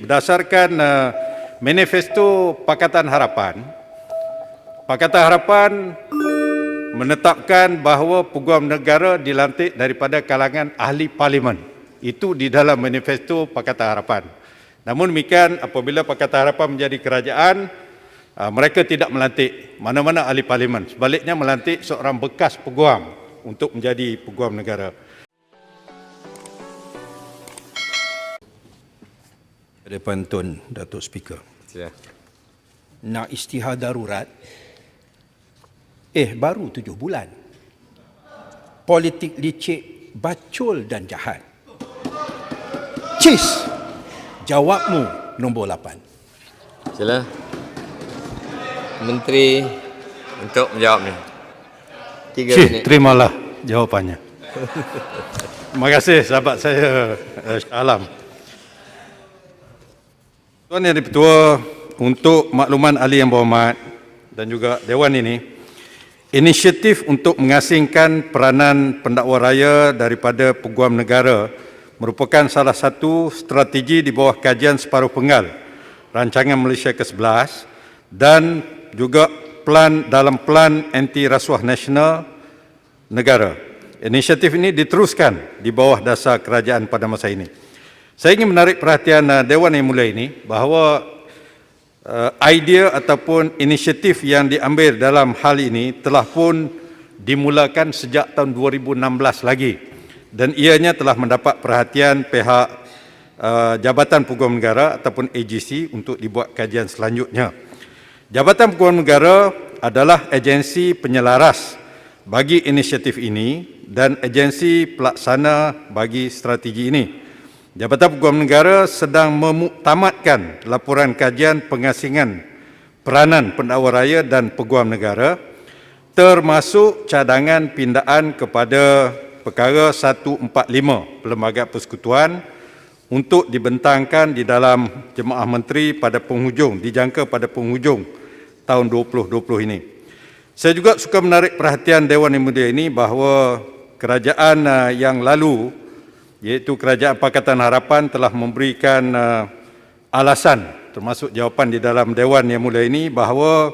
berdasarkan manifesto Pakatan Harapan menetapkan bahawa Peguam Negara dilantik daripada kalangan ahli parlimen. Itu di dalam manifesto Pakatan Harapan. Namun demikian, apabila Pakatan Harapan menjadi kerajaan, mereka tidak melantik mana-mana ahli parlimen. Sebaliknya melantik seorang bekas peguam untuk menjadi Peguam Negara. Pada pantun Datuk Speaker. Ya. Nak istihar darurat, baru 7 bulan. Politik licik, bacul dan jahat. Cis, jawabmu nombor 8. Sila. Menteri untuk menjawab ni. 3 minit. Terimalah jawapannya. Terima kasih sahabat saya Shah Alam. Tuan Yang Dipertua, untuk makluman ahli yang berhormat dan juga Dewan ini, inisiatif untuk mengasingkan peranan pendakwa raya daripada Peguam Negara merupakan salah satu strategi di bawah kajian separuh penggal Rancangan Malaysia ke-11 dan juga dalam Plan Anti Rasuah Nasional Negara. Inisiatif ini diteruskan di bawah dasar kerajaan pada masa ini. Saya ingin menarik perhatian Dewan Yang Mulia ini bahawa idea ataupun inisiatif yang diambil dalam hal ini telah pun dimulakan sejak tahun 2016 lagi dan ianya telah mendapat perhatian pihak Jabatan Peguam Negara ataupun AGC untuk dibuat kajian selanjutnya. Jabatan Peguam Negara adalah agensi penyelaras bagi inisiatif ini dan agensi pelaksana bagi strategi ini. Jabatan Peguam Negara sedang memuktamadkan laporan kajian pengasingan peranan pendakwa raya dan Peguam Negara termasuk cadangan pindaan kepada perkara 145 Perlembagaan Persekutuan untuk dibentangkan di dalam Jemaah Menteri pada penghujung, dijangka pada penghujung tahun 2020 ini. Saya juga suka menarik perhatian Dewan Yang Mulia ini bahawa kerajaan yang lalu, iaitu Kerajaan Pakatan Harapan, telah memberikan alasan termasuk jawapan di dalam Dewan Yang Mulia ini bahawa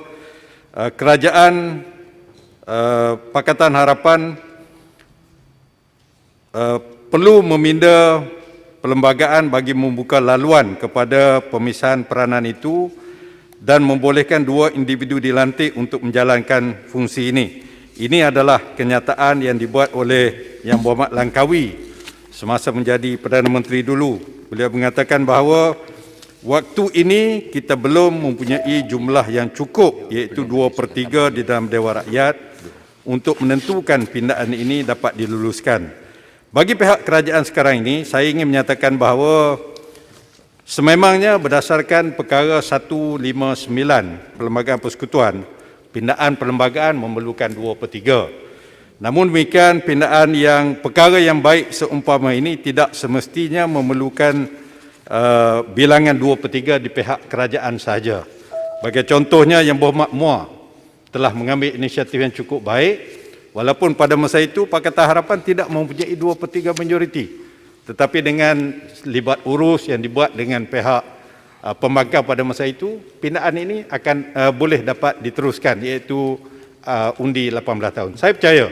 Kerajaan Pakatan Harapan perlu meminda perlembagaan bagi membuka laluan kepada pemisahan peranan itu dan membolehkan 2 individu dilantik untuk menjalankan fungsi ini. Ini adalah kenyataan yang dibuat oleh Yang Berhormat Langkawi semasa menjadi Perdana Menteri dulu. Beliau mengatakan bahawa waktu ini kita belum mempunyai jumlah yang cukup, iaitu 2/3 di dalam Dewan Rakyat untuk menentukan pindaan ini dapat diluluskan. Bagi pihak kerajaan sekarang ini, saya ingin menyatakan bahawa sememangnya berdasarkan perkara 159 Perlembagaan Persekutuan, pindaan perlembagaan memerlukan 2/3. Namun demikian, pindaan yang perkara yang baik seumpama ini tidak semestinya memerlukan bilangan 2/3 di pihak kerajaan sahaja. Bagi contohnya, Yang Berhormat Muar telah mengambil inisiatif yang cukup baik, walaupun pada masa itu Pakatan Harapan tidak mempunyai 2/3 majoriti. Tetapi dengan libat urus yang dibuat dengan pihak pembangkang pada masa itu, pindaan ini akan boleh dapat diteruskan, iaitu undi 18 tahun. Saya percaya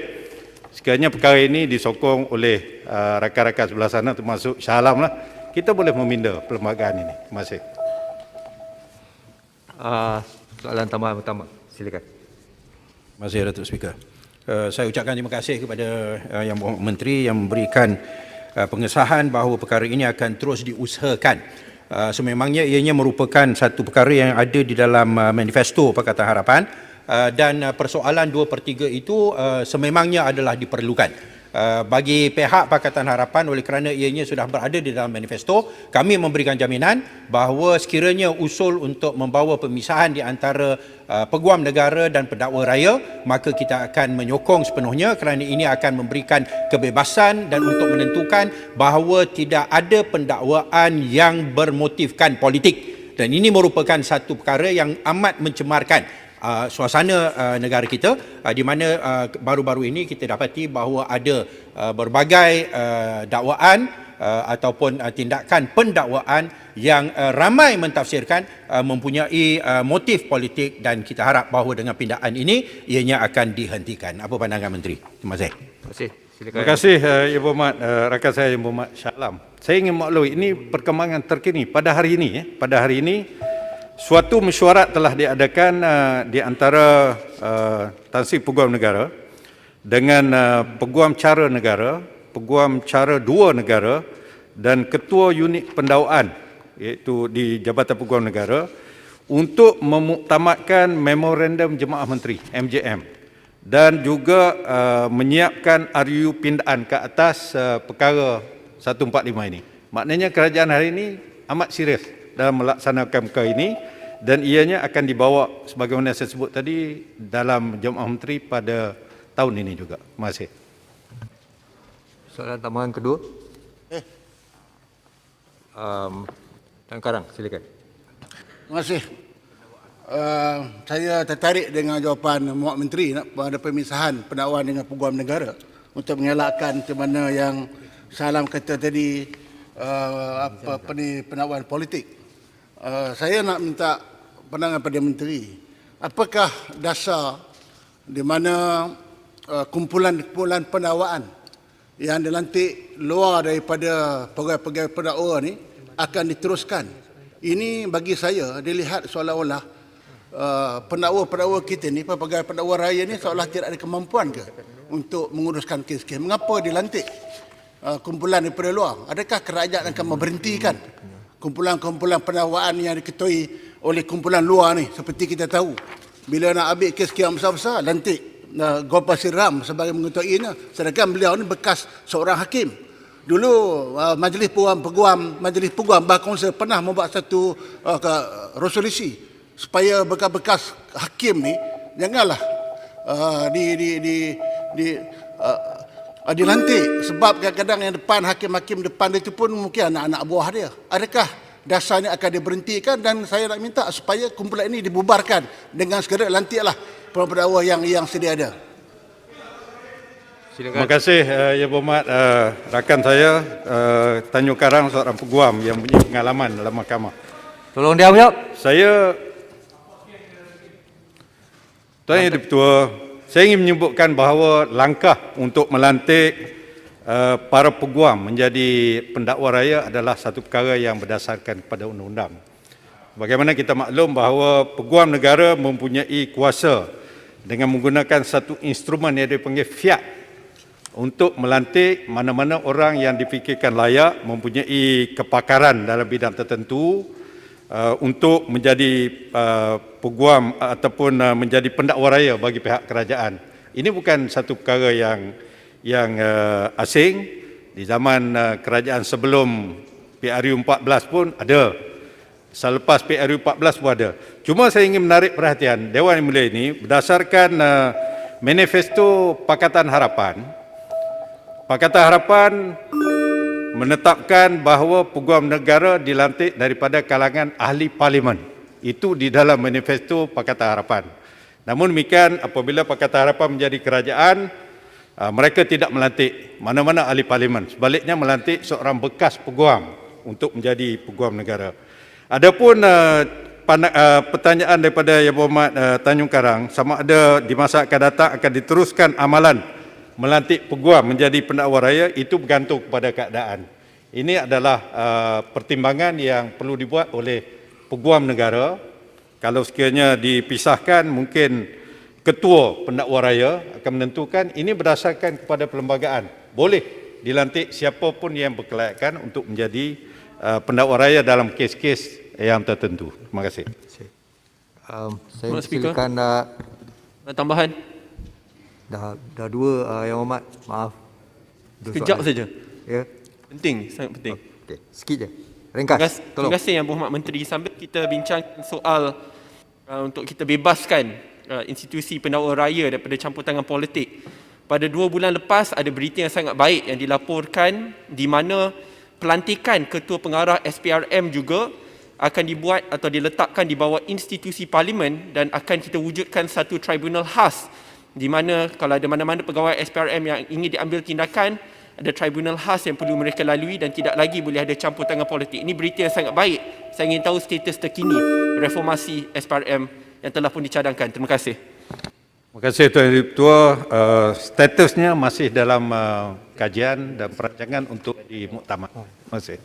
sekiranya perkara ini disokong oleh rakan-rakan sebelah sana termasuk Shah Alam lah, kita boleh meminda perlembagaan ini. Terima kasih. Soalan tambahan pertama, silakan. Terima kasih Datuk Speaker. Saya ucapkan terima kasih kepada Yang Berhormat Menteri yang memberikan pengesahan bahawa perkara ini akan terus diusahakan. Sememangnya ianya merupakan satu perkara yang ada di dalam manifesto Pakatan Harapan dan persoalan 2/3 itu sememangnya adalah diperlukan. Bagi pihak Pakatan Harapan, oleh kerana ianya sudah berada di dalam manifesto, kami memberikan jaminan bahawa sekiranya usul untuk membawa pemisahan di antara Peguam Negara dan Pendakwa Raya, maka kita akan menyokong sepenuhnya kerana ini akan memberikan kebebasan dan untuk menentukan bahawa tidak ada pendakwaan yang bermotifkan politik. Dan ini merupakan satu perkara yang amat mencemarkan suasana negara kita, di mana baru-baru ini kita dapati bahawa ada berbagai dakwaan ataupun tindakan pendakwaan yang ramai mentafsirkan mempunyai motif politik, dan kita harap bahawa dengan pindaan ini ianya akan dihentikan. Apa pandangan Menteri? Terima kasih. Terima kasih. Silakan. Terima kasih Yang Berhormat rakan saya Yang Berhormat Shah Alam. Saya ingin maklumi ini perkembangan terkini pada hari ini. Pada hari ini suatu mesyuarat telah diadakan di antara Tan Sri Peguam Negara dengan Peguam Cara Negara, Peguam Cara dua negara dan Ketua Unit Pendakwaan iaitu di Jabatan Peguam Negara untuk memuktamadkan Memorandum Jemaah Menteri MJM dan juga menyiapkan RU pindaan ke atas perkara 145 ini. Maknanya kerajaan hari ini amat serius dalam melaksanakan perkara ini dan ianya akan dibawa sebagaimana saya sebut tadi dalam Jemaah Menteri pada tahun ini juga. Terima kasih. Soalan tambahan kedua. Tan Karang, silakan. Terima kasih. Saya tertarik dengan jawapan Muhammad Menteri pada pemisahan pendakwaan dengan peguam negara untuk mengelakkan macam mana yang Salam kata tadi pendakwaan politik. Saya nak minta pandangan pada Menteri. Apakah dasar di mana kumpulan-kumpulan pendakwaan yang dilantik luar daripada pegawai-pegawai pendakwa ni akan diteruskan? Ini bagi saya dilihat seolah-olah pendakwa-pendakwa kita ni, pegawai pendakwa raya ni seolah tidak ada kemampuan ke untuk menguruskan kes-kes. Mengapa dilantik kumpulan daripada luar? Adakah kerajaan akan memberhentikan kumpulan-kumpulan pendakwaan yang diketuai oleh kumpulan luar ni? Seperti kita tahu, bila nak ambil kes-kes yang besar-besar, lantik Gopal Siram sebagai mengetuainya, sedangkan beliau ni bekas seorang hakim. Dulu Majlis Peguam Bahkonser pernah membuat satu resolusi supaya bekas-bekas hakim ni janganlah dilantik, sebab kadang-kadang yang depan hakim-hakim depan dia itu pun mungkin anak-anak buah dia. Adakah dasarnya akan diberhentikan? Dan saya nak minta supaya kumpulan ini dibubarkan dengan segera lantiklah pendakwa yang sedia ada. Terima kasih Yang Berhormat rakan saya Tanjung Karang, seorang peguam yang punya pengalaman dalam mahkamah. Tolong dia menjawab. Tuan Yang Di-Pertua, saya ingin menyebutkan bahawa langkah untuk melantik para peguam menjadi pendakwa raya adalah satu perkara yang berdasarkan kepada undang-undang. Bagaimana kita maklum bahawa peguam negara mempunyai kuasa dengan menggunakan satu instrumen yang dipanggil fiat untuk melantik mana-mana orang yang difikirkan layak, mempunyai kepakaran dalam bidang tertentu untuk menjadi peguam ataupun menjadi pendakwa raya bagi pihak kerajaan. Ini bukan satu perkara yang asing. Di zaman kerajaan sebelum PRU 14 pun ada. Selepas PRU 14 pun ada. Cuma saya ingin menarik perhatian Dewan Yang Mulia ini berdasarkan manifesto Pakatan Harapan. Pakatan Harapan menetapkan bahawa peguam negara dilantik daripada kalangan ahli parlimen. Itu di dalam manifesto Pakatan Harapan. Namun demikian, apabila Pakatan Harapan menjadi kerajaan, mereka tidak melantik mana-mana ahli parlimen. Sebaliknya melantik seorang bekas peguam untuk menjadi peguam negara. Adapun pertanyaan daripada Yang Berhormat Tanjung Karang, sama ada di masa akan datang akan diteruskan amalan melantik peguam menjadi pendakwa raya, itu bergantung kepada keadaan. Ini adalah pertimbangan yang perlu dibuat oleh peguam negara. Kalau sekiranya dipisahkan, mungkin ketua pendakwa raya akan menentukan. Ini berdasarkan kepada perlembagaan. Boleh dilantik siapapun yang berkelayakan untuk menjadi pendakwa raya dalam kes-kes yang tertentu. Terima kasih. Saya silakan tambahan. Dah dua Yang Hormat, maaf. Sekejap saja. Ya. Penting, sangat penting. Okey, sikit je. Ringkas. Terima kasih Yang Berhormat Menteri. Sambil kita bincang soal untuk kita bebaskan institusi pendakwa raya daripada campur tangan politik. Pada 2 bulan lepas ada berita yang sangat baik yang dilaporkan di mana pelantikan ketua pengarah SPRM juga akan dibuat atau diletakkan di bawah institusi parlimen, dan akan kita wujudkan satu tribunal khas di mana kalau ada mana-mana pegawai SPRM yang ingin diambil tindakan, ada tribunal khas yang perlu mereka lalui dan tidak lagi boleh ada campur tangan politik. Ini berita yang sangat baik. Saya ingin tahu status terkini reformasi SPRM yang telah pun dicadangkan. Terima kasih. Terima kasih Tuan Yang Dipertua. Statusnya masih dalam kajian dan perancangan untuk di muktamar. Terima kasih.